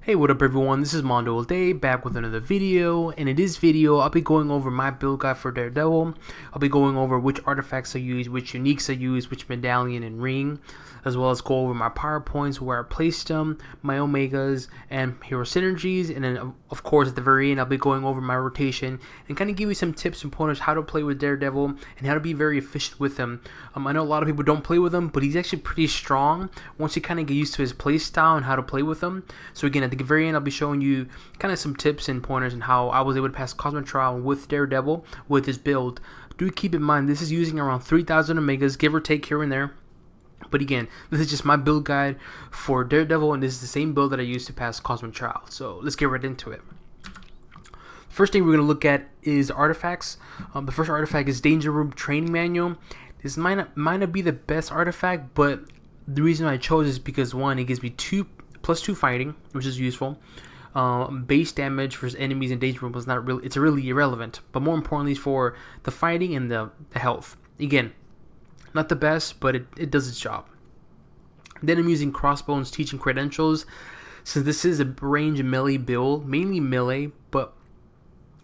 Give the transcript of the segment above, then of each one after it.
Hey, what up everyone, this is Mondo all day, back with another video, and in this video, I'll be going over my build guide for Daredevil. I'll be going over which artifacts I use, which uniques I use, which medallion and ring, as well as go over my power points, where I placed them, my omegas, and hero synergies, and then of course at the very end, I'll be going over my rotation, and kind of give you some tips and pointers how to play with Daredevil, and how to be very efficient with him. I know a lot of people don't play with him, but he's actually pretty strong once you kind of get used to his play style and how to play with him. So again, at the very end, I'll be showing you kind of some tips and pointers on how I was able to pass Cosmic Trial with Daredevil with this build. Do keep in mind, this is using around 3,000 Omegas, give or take here and there. But again, this is just my build guide for Daredevil, and this is the same build that I used to pass Cosmic Trial. So let's get right into it. First thing we're going to look at is artifacts. The first artifact is Danger Room Training Manual. This might not be the best artifact, but the reason I chose is because one, it gives me +2 fighting, which is useful. Base damage for enemies in Danger Room is not really, it's really irrelevant, but more importantly for the fighting and the health. Again, not the best, but it does its job. Then I'm using Crossbones Teaching Credentials. Since this is a range melee build, mainly melee, but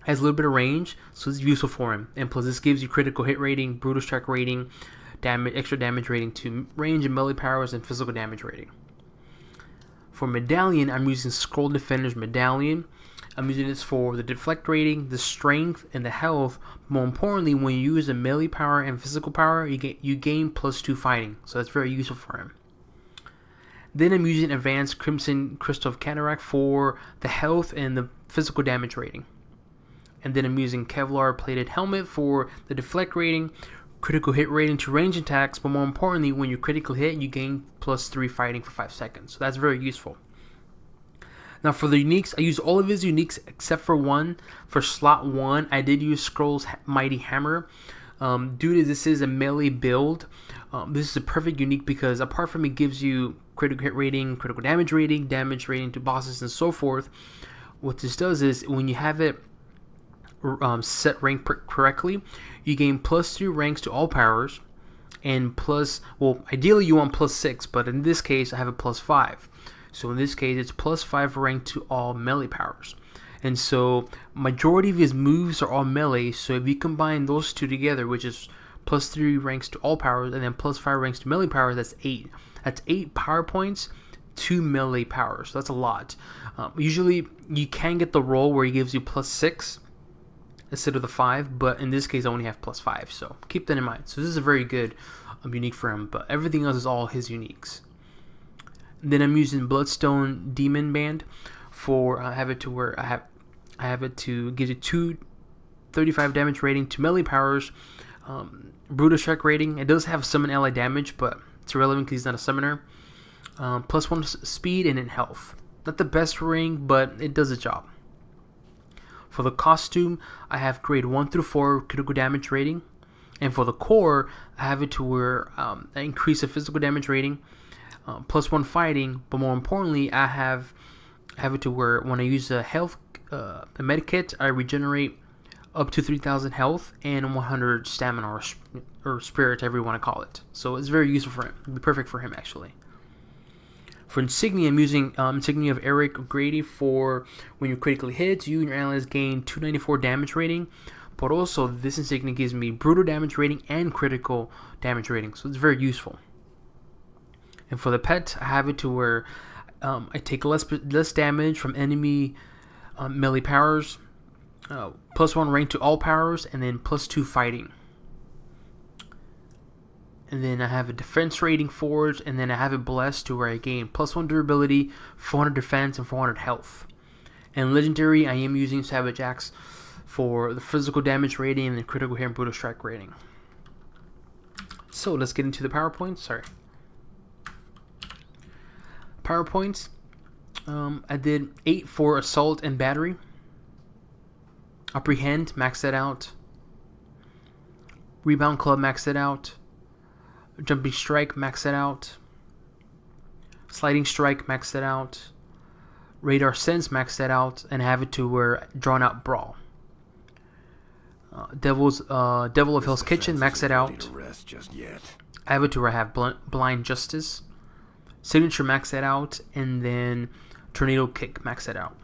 has a little bit of range, so it's useful for him. And plus this gives you critical hit rating, brutal strike rating, extra damage rating to range and melee powers, and physical damage rating. For Medallion, I'm using Scroll Defender's Medallion. I'm using this for the deflect rating, the strength, and the health. More importantly, when you use a melee power and physical power, you gain +2 fighting, so that's very useful for him. Then I'm using Advanced Crimson Crystal of Cataract for the health and the physical damage rating. And then I'm using Kevlar Plated Helmet for the deflect rating, critical hit rating to range attacks, but more importantly, when you critical hit, you gain +3 fighting for 5 seconds. So that's very useful. Now for the uniques, I use all of his uniques except for one. For slot 1, I did use Scroll's Mighty Hammer. Due to this is a melee build, this is a perfect unique because apart from it gives you critical hit rating, critical damage rating to bosses, and so forth, what this does is when you have it set rank correctly, you gain +3 ranks to all powers, and ideally you want +6, but in this case I have a +5. So in this case it's +5 rank to all melee powers. And so majority of his moves are all melee, so if you combine those two together, which is +3 ranks to all powers and then +5 ranks to melee powers, that's 8. That's 8 power points to melee powers. So that's a lot. Usually you can get the roll where he gives you +6 instead of the 5, but in this case I only have +5, so keep that in mind. So this is a very good unique for him, but everything else is all his uniques. Then I'm using Bloodstone Demon Band for I have it to where I have it to give you 235 damage rating to melee powers, brutal strike rating. It does have summon ally damage, but it's irrelevant because he's not a summoner. +1 speed and in health. Not the best ring, but it does its job. For the costume, I have grade 1 through 4 critical damage rating, and for the core, I have it to where I increase the physical damage rating, +1 fighting, but more importantly, I have it to where when I use a health a medikit, I regenerate up to 3,000 health and 100 stamina or spirit, however you want to call it. So it's very useful for him. It'd be perfect for him actually. For Insignia, I'm using Insignia of Eric O'Grady for when you critically hit, you and your allies gain 294 damage rating, but also this Insignia gives me brutal damage rating and critical damage rating, so it's very useful. And for the pet, I have it to where I take less damage from enemy melee powers, +1 rank to all powers, and then +2 fighting. And then I have a defense rating forged, and then I have it blessed to where I gain +1 durability, 400 defense, and 400 health. And legendary, I am using Savage Axe for the physical damage rating and the critical hit and brutal strike rating. So let's get into the PowerPoints. PowerPoints. I did 8 for Assault and Battery. Apprehend, maxed that out. Rebound Club, maxed it out. Jumping Strike, max it out. Sliding Strike, max it out. Radar Sense, max that out, and have it to where Drawn Out Brawl. Devil of Hell's Kitchen, max it out. I have it to where I have Blind Justice. Signature, max that out, and then Tornado Kick, max that out.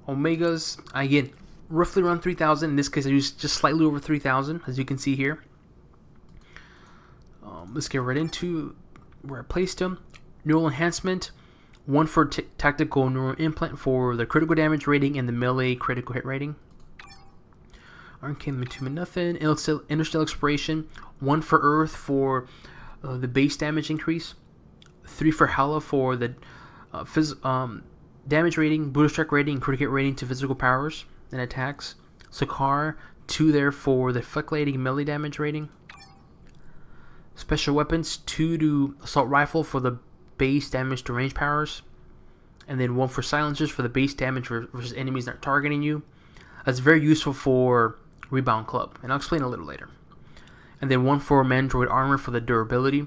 Omegas, again, roughly around 3,000. In this case, I used just slightly over 3,000, as you can see here. Let's get right into where I placed them. Neural Enhancement, 1 for Tactical Neural Implant for the critical damage rating and the melee critical hit rating. Arcane Matuma nothing. Interstellar Exploration, 1 for Earth for the base damage increase. 3 for Hala for the damage rating, brutal strike rating, and critical hit rating to physical powers and attacks. Sakar, 2 there for the fluctuating melee damage rating. Special weapons, 2 to assault rifle for the base damage to range powers, and then 1 for silencers for the base damage versus enemies not targeting you. That's very useful for Rebound Club, and I'll explain a little later. And then 1 for Mandroid armor for the durability.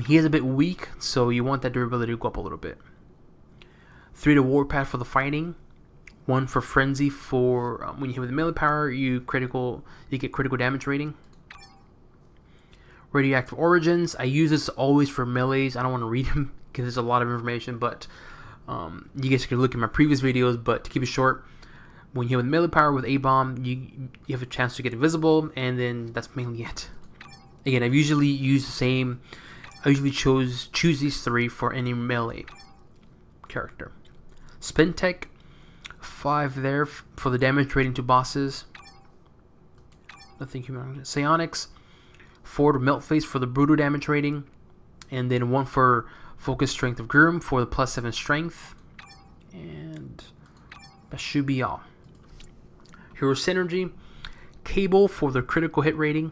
He is a bit weak, so you want that durability to go up a little bit. 3 to Warpath for the fighting. 1 for Frenzy for when you hit with the melee power, you get critical damage rating. Radioactive Origins, I use this always for melees. I don't want to read them because there's a lot of information, but you guys can look at my previous videos. But to keep it short, when you hit with melee power with A-Bomb, you have a chance to get invisible, and then that's mainly it. Again, I've usually used the same. I usually choose these 3 for any melee character. Spin Tech, 5 there for the damage rating to bosses. Nothing human. Psionics, 4 to Melt Face for the brutal damage rating, and then 1 for Focus Strength of Gurm for the +7 strength, and that should be all. Hero Synergy, Cable for the critical hit rating,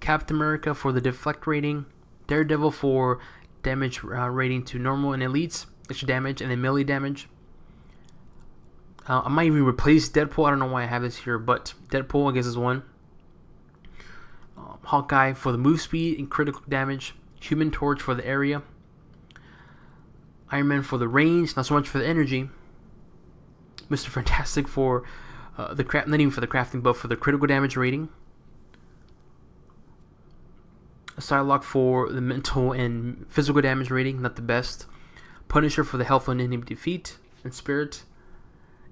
Captain America for the deflect rating, Daredevil for damage rating to normal and elites, extra damage, and then melee damage. I might even replace Deadpool. I don't know why I have this here, but Deadpool I guess is 1. Hawkeye for the move speed and critical damage. Human Torch for the area. Iron Man for the range, not so much for the energy. Mr. Fantastic for the craft, not even for the crafting, but for the critical damage rating. Psylocke for the mental and physical damage rating, not the best. Punisher for the health and enemy defeat and spirit,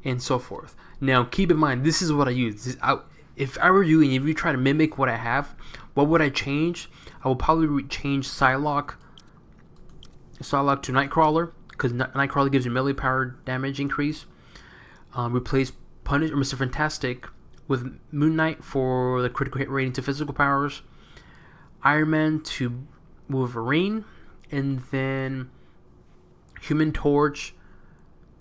and so forth. Now, keep in mind, this is what I use. If I were you and if you try to mimic what I have, what would I change? I would probably change Psylocke to Nightcrawler, because Nightcrawler gives you melee power damage increase. Replace Punisher or Mr. Fantastic with Moon Knight for the critical hit rating to physical powers. Iron Man to Wolverine, and then Human Torch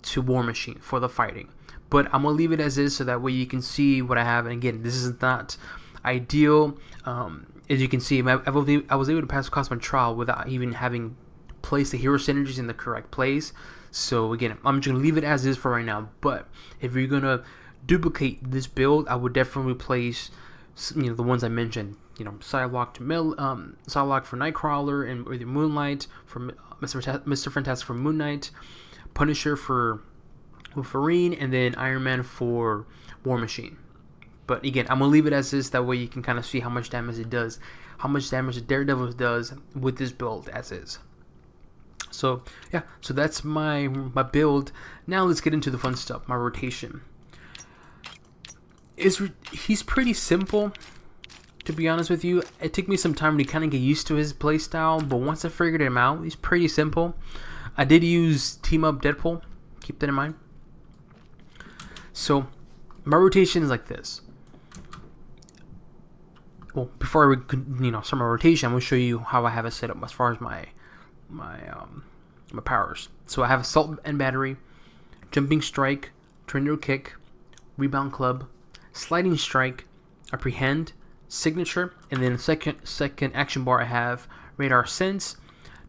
to War Machine for the fighting. But I'm going to leave it as is so that way you can see what I have. And again, this is not ideal. As you can see, I was able to pass Cosmic Trial without even having placed the hero synergies in the correct place. So again, I'm just going to leave it as is for right now. But if you're going to duplicate this build, I would definitely place the ones I mentioned. Psylocke for Nightcrawler, and or the Moonlight for Mr. Fantastic for Moon Knight, Punisher for Wolverine, and then Iron Man for War Machine. But again, I'm going to leave it as is. That way you can kind of see how much damage it does. How much damage the Daredevil does with this build as is. So, yeah. So that's my build. Now let's get into the fun stuff. My rotation. He's pretty simple, to be honest with you. It took me some time to kind of get used to his playstyle. But once I figured him out, he's pretty simple. I did use Team Up Deadpool. Keep that in mind. So, my rotation is like this. Well, before I start my rotation, I'm going to show you how I have it set up as far as my powers. So I have Assault and Battery, Jumping Strike, Tornado Kick, Rebound Club, Sliding Strike, Apprehend, Signature, and then the second action bar I have Radar Sense,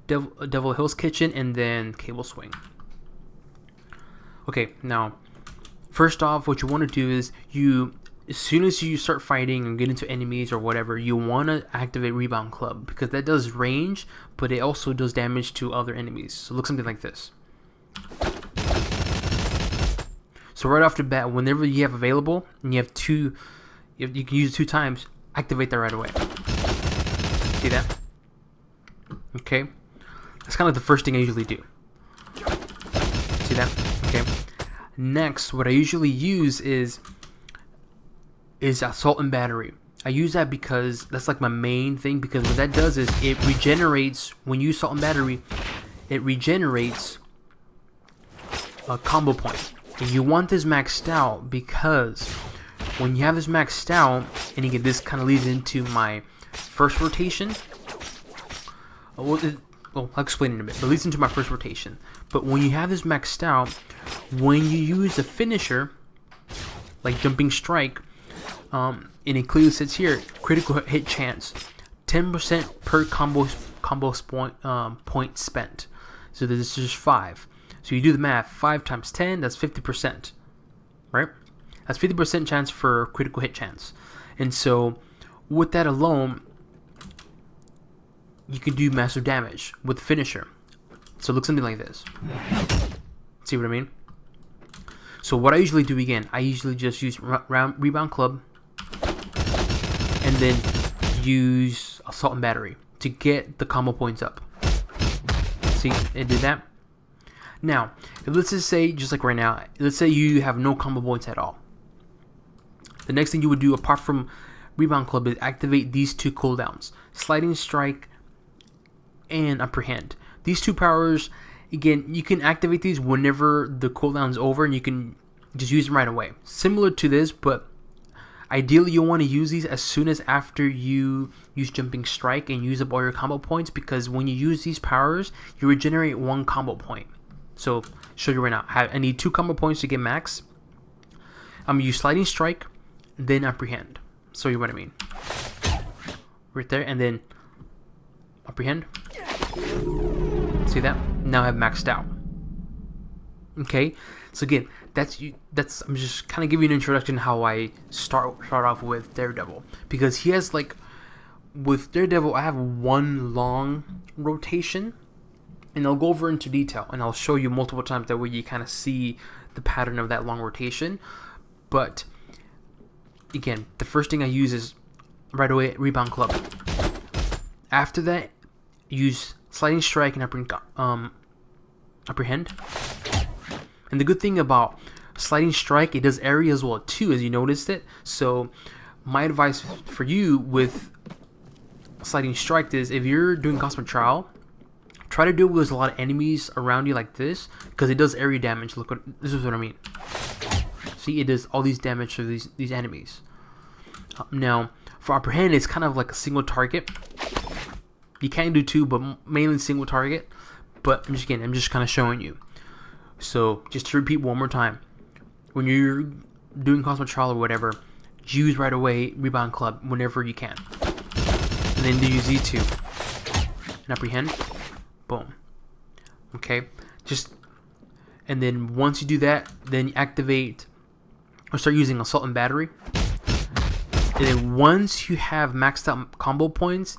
Devil Hill's Kitchen, and then Cable Swing. Okay, now first off, what you want to do is as soon as you start fighting and get into enemies or whatever, you want to activate Rebound Club, because that does range, but it also does damage to other enemies. So look something like this. So right off the bat, whenever you have available and you have you can use it 2 times, activate that right away. See that? Okay, that's kind of the first thing I usually do. See that? Okay. Next, what I usually use is assault and battery. I use that because that's like my main thing, because what that does is it regenerates, when you use assault and battery, it regenerates a combo point. And you want this maxed out because when you have this maxed out, and again, this kind of leads into my first rotation. Well, I'll explain in a bit, but it leads into my first rotation. But when you have this maxed out, when you use the finisher, like jumping strike, and it clearly says here, critical hit chance, 10% per combo point spent. So this is just 5. So you do the math, 5 times 10, that's 50%, right? That's 50% chance for critical hit chance. And so with that alone, you can do massive damage with finisher. So it looks something like this. See what I mean? So what I usually do, again, I usually just use rebound club and then use assault and battery to get the combo points up. See, it did that. Now, let's just say, just like right now, let's say you have no combo points at all. The next thing you would do, apart from rebound club, is activate these 2 cooldowns: sliding strike and upper hand. These 2 powers, again, you can activate these whenever the cooldown's over, and you can just use them right away. Similar to this, but ideally you want to use these as soon as after you use jumping strike and use up all your combo points, because when you use these powers, you regenerate 1 combo point. So, show you right now. I need 2 combo points to get max. I'm gonna use sliding strike, then apprehend. So you what I mean. Right there, and then apprehend. See that? Now I have maxed out. Okay, so again, that's I'm just kind of giving you an introduction how I start off with Daredevil, because he has, like, with Daredevil I have 1 long rotation, and I'll go over into detail and I'll show you multiple times, that way you kind of see the pattern of that long rotation. But again, the first thing I use is right away rebound club. After that, use sliding strike and apprehend. And the good thing about sliding strike, it does area as well too, as you noticed it. So my advice for you with sliding strike is, if you're doing cosmic trial, try to do it with a lot of enemies around you like this, because it does area damage. Look, this is what I mean. See, it does all these damage to these enemies. Now, for apprehend, it's kind of like a single target. You can do 2, but mainly single target. But I'm just kind of showing you. So just to repeat one more time, when you're doing cosmic trial or whatever, use right away rebound club whenever you can, and then do use Z2 and apprehend. Boom. Okay, and then once you do that, then you activate or start using assault and battery. And then once you have maxed out combo points,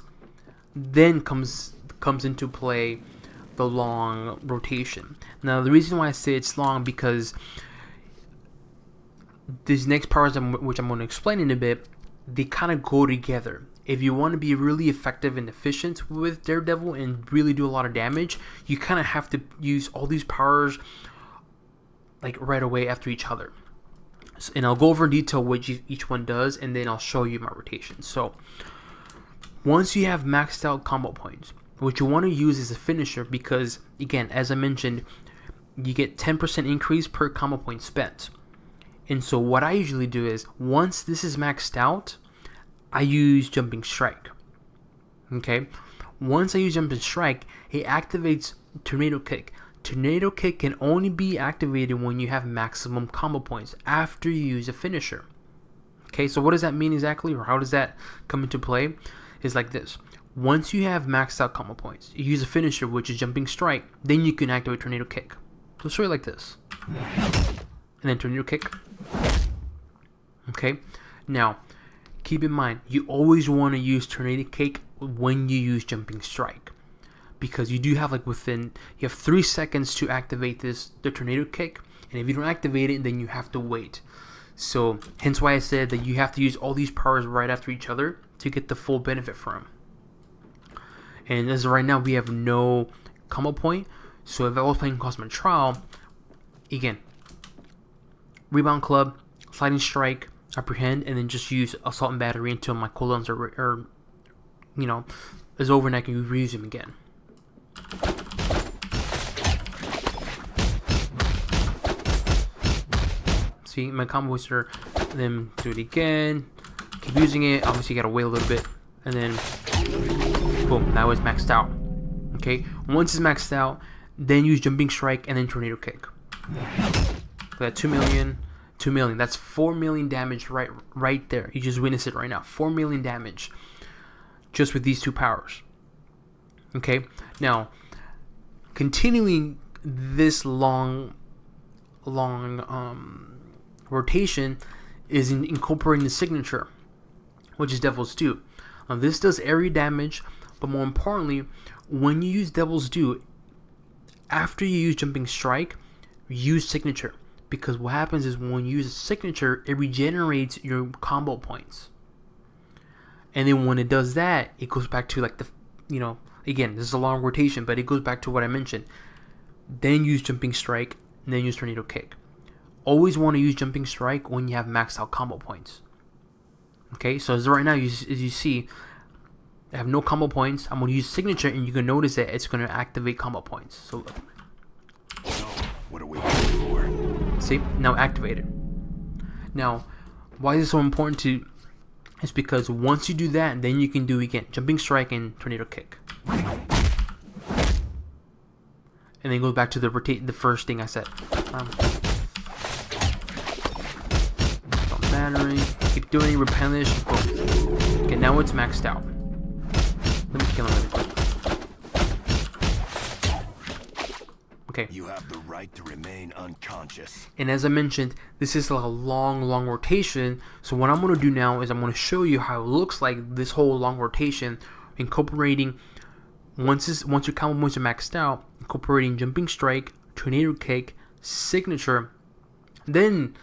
then comes into play the long rotation. Now, the reason why I say it's long, because these next powers, which I'm going to explain in a bit, they kind of go together. If you want to be really effective and efficient with Daredevil and really do a lot of damage, you kind of have to use all these powers like right away after each other. And I'll go over in detail what each one does, and then I'll show you my rotation. So once you have maxed out combo points, what you want to use is a finisher, because again, as I mentioned, you get 10% increase per combo point spent. And so what I usually do is, once this is maxed out, I use jumping strike. Okay, once I use jumping strike, it activates tornado kick. Tornado kick can only be activated when you have maximum combo points after you use a finisher. Okay, so what does that mean exactly, or how does that come into play? It's like this. Once you have maxed out combo points, you use a finisher, which is jumping strike, then you can activate tornado kick. So I'll show you like this. And then tornado kick. Okay, now keep in mind, you always want to use tornado kick when you use jumping strike, because you do have you have 3 seconds to activate the tornado kick, and if you don't activate it, then you have to wait. So hence why I said that you have to use all these powers right after each other to get the full benefit from them. And as of right now, we have no combo point, so if I was playing Cosmic Trial, again, rebound club, sliding strike, apprehend, and then just use assault and battery until my cooldowns are is over and I can reuse them again. See, my combos are then do it again, keep using it. Obviously you gotta wait a little bit, and then boom, now it's maxed out. Okay, once it's maxed out, then use jumping strike and then tornado kick. That 2 million, 2 million. That's 4 million damage right there. You just witnessed it right now. 4 million damage just with these two powers. Okay, now continuing this long rotation is incorporating the signature, which is Devil's Due. This does area damage, but more importantly, when you use Devil's Due, after you use jumping strike, use signature, because what happens is when you use a signature, it regenerates your combo points, and then when it does that, it goes back to like the, again, this is a long rotation, but it goes back to what I mentioned. Then use jumping strike, and then use tornado kick. Always want to use jumping strike when you have maxed out combo points. Okay, so as right now, as you see, I have no combo points. I'm going to use signature, and you can notice that it's going to activate combo points. So look. What are we waiting for? See, now activated. Now, why is it so important to? It's because once you do that, then you can do again jumping strike and tornado kick, and then go back to the first thing I said. Battery, keep doing it, replenish. Boom. Okay, now it's maxed out. Let me kill him really quick. Okay. You have the right to remain unconscious. And as I mentioned, this is like a long rotation. So what I'm going to do now is I'm going to show you how it looks like this whole long rotation, incorporating once your combo points are maxed out, incorporating jumping strike, tornado kick, signature, then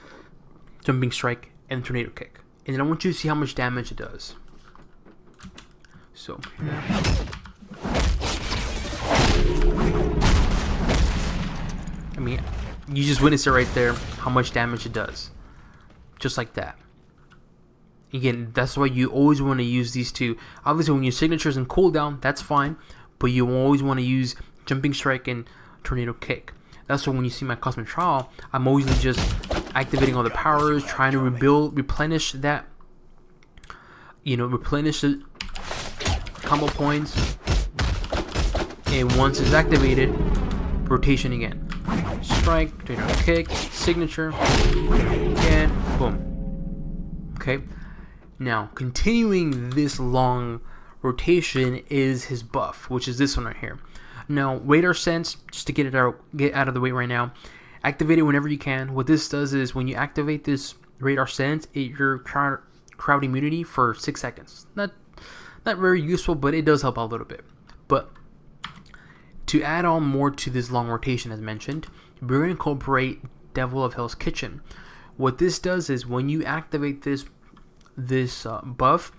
jumping strike and tornado kick. And then I want you to see how much damage it does. So I mean, you just witnessed it right there, how much damage it does. Just like that. Again, that's why you always want to use these two. Obviously, when your signatures and cooldown, that's fine. But you always want to use jumping strike and tornado kick. That's why when you see my custom trial, I'm always just activating all the powers, trying to replenish that, replenish the combo points. And once it's activated, rotation again. Strike, tornado kick, signature, and boom. Okay. Now, continuing this long rotation is his buff, which is this one right here. Now, radar sense, just to get out of the way right now, activate it whenever you can. What this does is when you activate this radar sense, your crowd immunity for 6 seconds. Not very useful, but it does help out a little bit. But to add on more to this long rotation, as mentioned, we're going to incorporate Devil of Hell's Kitchen. What this does is when you activate this buff,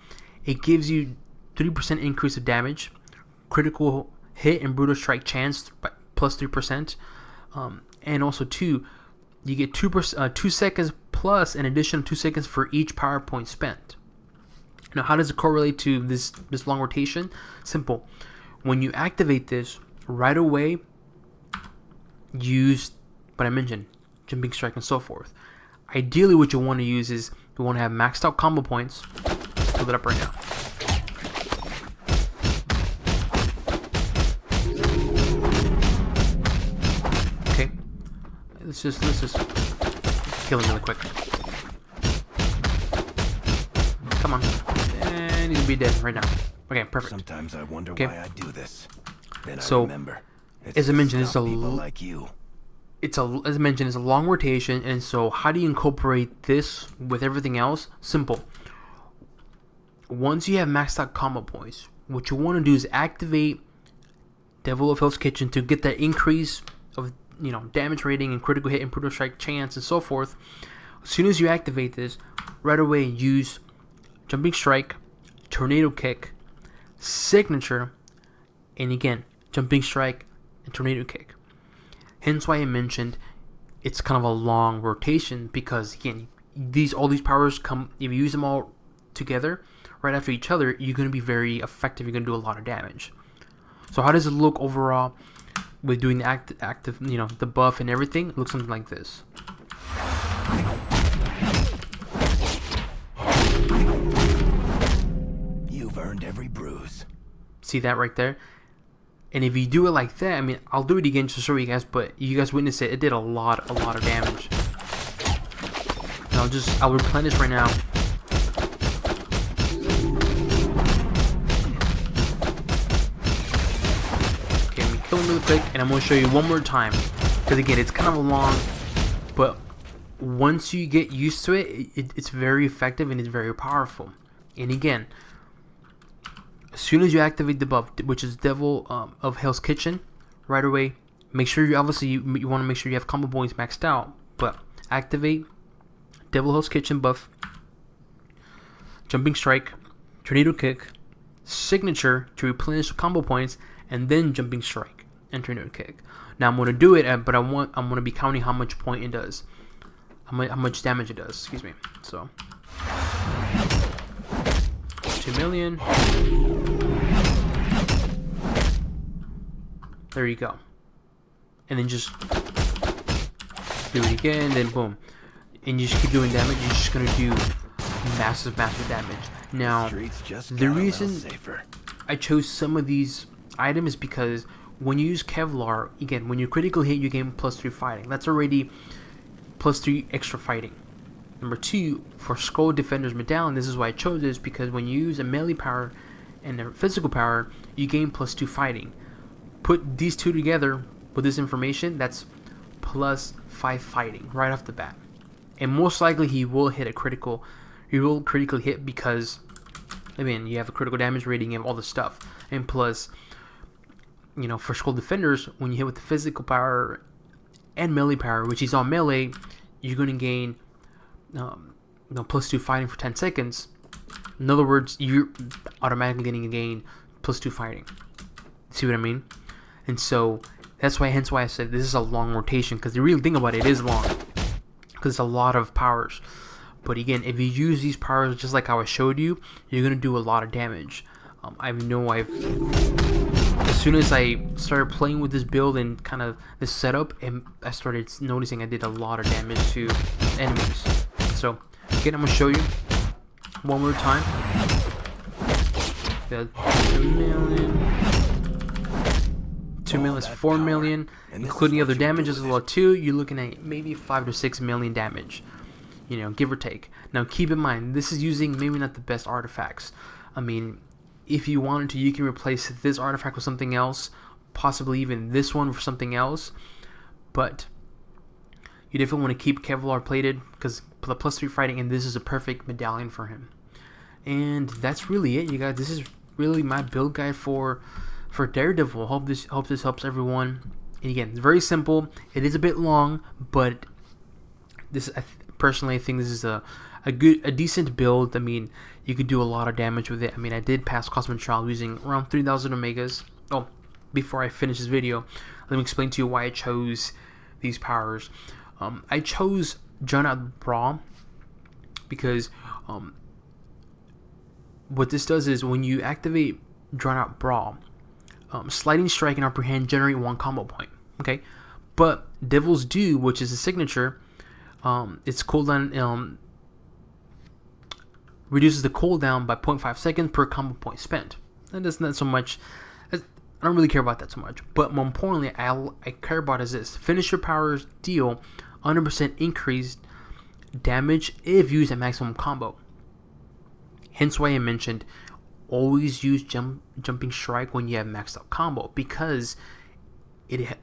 it gives you 3% increase of damage, critical hit and brutal strike chance plus 3%, and also you get 2 seconds plus an additional 2 seconds for each power point spent. Now, how does it correlate to this long rotation? Simple. When you activate this right away, use what I mentioned, jumping strike and so forth. Ideally, what you want to use is you want to have maxed out combo points. Let's build it up right now. Okay, let's just kill him really quick. Come on, and he'll be dead right now. Okay, perfect. Sometimes I wonder why I do this. Then so, I remember. As I mentioned, it's like you. It's a long rotation, and so how do you incorporate this with everything else? Simple. Once you have maxed out combo points, what you want to do is activate Devil of Hell's Kitchen to get that increase of damage rating and critical hit and brutal strike chance and so forth. As soon as you activate this, right away use jumping strike, tornado kick, signature, and again jumping strike and tornado kick. Hence why I mentioned it's kind of a long rotation because again, all these powers come, if you use them all together right after each other, you're going to be very effective. You're going to do a lot of damage. So how does it look overall with doing the active, the buff and everything? It looks something like this. You've earned every bruise. See that right there? And if you do it like that, I mean, I'll do it again to show you guys, but you guys witness it. It did a lot of damage. And I'll replenish right now. Okay, let me kill him really quick, and I'm going to show you one more time. Because again, it's kind of long, but once you get used to it, it's very effective and it's very powerful. And again, as soon as you activate the buff, which is Devil of Hell's Kitchen, right away, make sure you want to make sure you have combo points maxed out, but activate Devil Hell's Kitchen buff, Jumping Strike, Tornado Kick, Signature to replenish combo points, and then Jumping Strike and Tornado Kick. Now I'm going to do it, but I'm going to be counting how much point it does, how much damage it does. Excuse me. So 2 million. There you go. And then just do it again, then boom. And you just keep doing damage. You're just going to do massive damage. Now, the reason I chose some of these items is because when you use Kevlar, again, when you critical hit, you gain +3 fighting. That's already +3 extra fighting. Number 2, for Skull Defender's Medallion, this is why I chose this, because when you use a melee power and a physical power, you gain +2 fighting. Put these two together with this information, that's +5 fighting right off the bat. And most likely he will critically hit because, I mean, you have a critical damage rating and all the stuff. And plus, for Skull Defenders, when you hit with the physical power and melee power, which is on melee, you're going to gain +2 fighting for 10 seconds. In other words, you're automatically going to gain +2 fighting. See what I mean? And so hence why I said this is a long rotation, because the real thing about it is long, because it's a lot of powers. But again, if you use these powers just like how I showed you, you're gonna do a lot of damage. As soon as I started playing with this build and kind of this setup, and I started noticing I did a lot of damage to enemies. So again, I'm gonna show you one more time. The 2 million. 2 million is 4 million, including other damages as well too. You're looking at maybe 5 to 6 million damage, give or take. Now keep in mind, this is using maybe not the best artifacts. I mean, if you wanted to, you can replace this artifact with something else, possibly even this one for something else, but you definitely want to keep Kevlar plated because the +3 fighting, and this is a perfect medallion for him. And that's really it, you guys. This is really my build guide for Daredevil. Hope this helps everyone. And again, it's very simple. It is a bit long, but this personally I think this is a decent build. I mean, you could do a lot of damage with it. I mean, I did pass Cosmic Trial using around 3,000 Omegas. Oh, before I finish this video, let me explain to you why I chose these powers. I chose Drawn Out Brawl because what this does is when you activate Drawn Out Brawl, Sliding Strike and Upper Hand generate 1 combo point. Okay, but Devil's Due, which is a signature, its cooldown reduces the cooldown by 0.5 seconds per combo point spent. And that's not so much. I don't really care about that so much. But more importantly, I care about is this: finisher powers deal 100% increased damage if used at maximum combo. Hence why I mentioned always use Jumping Strike when you have maxed out combo, because it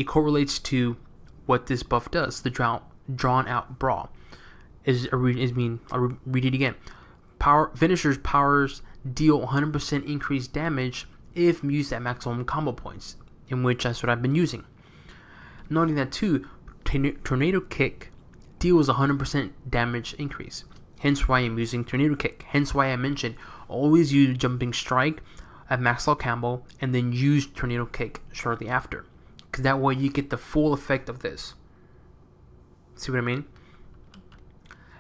correlates to what this buff does. The Drawn Out Brawl I'll read it again. Finishers powers deal 100% increased damage if used at maximum combo points, in which that's what I've been using. Noting that too, Tornado Kick deals 100% damage increase. Hence why I'm using Tornado Kick. Hence why I mentioned always use Jumping Strike at max out combo and then use Tornado Kick shortly after, because that way you get the full effect of this. See what I mean?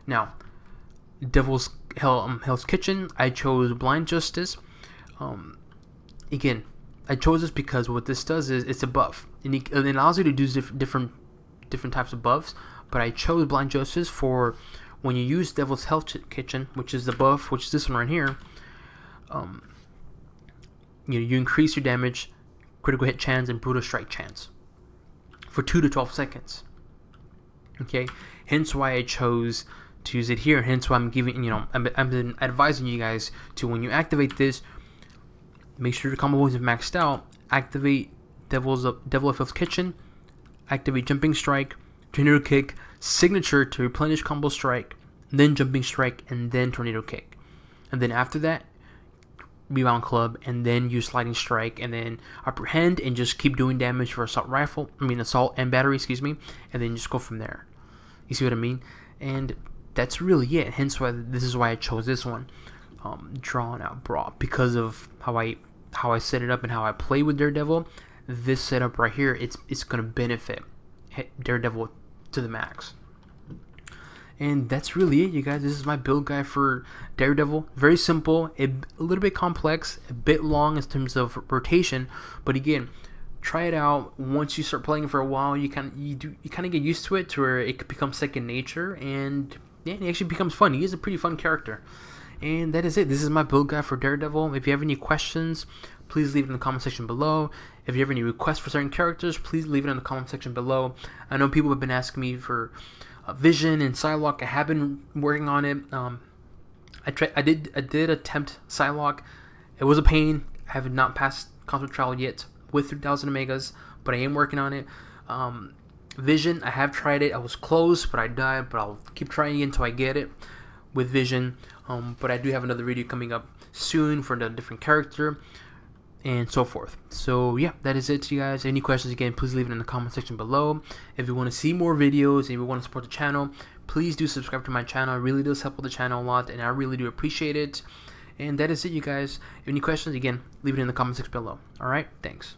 Now, Hell's Kitchen, I chose Blind Justice. Again, I chose this because what this does is it's a buff, and it allows you to do different types of buffs. But I chose Blind Justice for when you use Devil's Hell's Kitchen, which is the buff, which is this one right here. You increase your damage, critical hit chance, and brutal strike chance for 2 to 12 seconds. Okay, hence why I chose to use it here. Hence why I'm giving, I'm advising you guys to, when you activate this, make sure your combo points are maxed out. Activate Devil of Hell's Kitchen. Activate Jumping Strike, Tornado Kick, Signature to replenish Combo Strike, then Jumping Strike, and then Tornado Kick. And then after that, Rebound Club, and then use Sliding Strike, and then Upper Hand, and just keep doing damage for Assault and Battery, and then just go from there. You see what I mean? And that's really it. Hence why this is why I chose this one, Drawn Out Brawl, because of how I set it up and how I play with Daredevil. This setup right here, it's gonna benefit Daredevil to the max. And that's really it, you guys. This is my build guide for Daredevil. Very simple, a little bit complex, a bit long in terms of rotation, but again, try it out. Once you start playing for a while, you kind of get used to it, to where it becomes second nature, and yeah, it actually becomes fun. He is a pretty fun character. And that is it. This is my build guide for Daredevil. If you have any questions, please leave it in the comment section below. If you have any requests for certain characters, please leave it in the comment section below. I know people have been asking me for Vision and Psylocke. I have been working on it. I did attempt Psylocke. It was a pain. I have not passed console trial yet with 3000 Omegas, but I am working on it. Vision, I have tried it. I was close, but I died. But I'll keep trying it until I get it with Vision. But I do have another video coming up soon for a different character, and so forth. So yeah, that is it, you guys. Any questions, again, please leave it in the comment section below. If you want to see more videos and you want to support the channel, please do subscribe to my channel. It really does help with the channel a lot, and I really do appreciate it. And that is it, you guys. If any questions, again, leave it in the comment section below. Alright, thanks.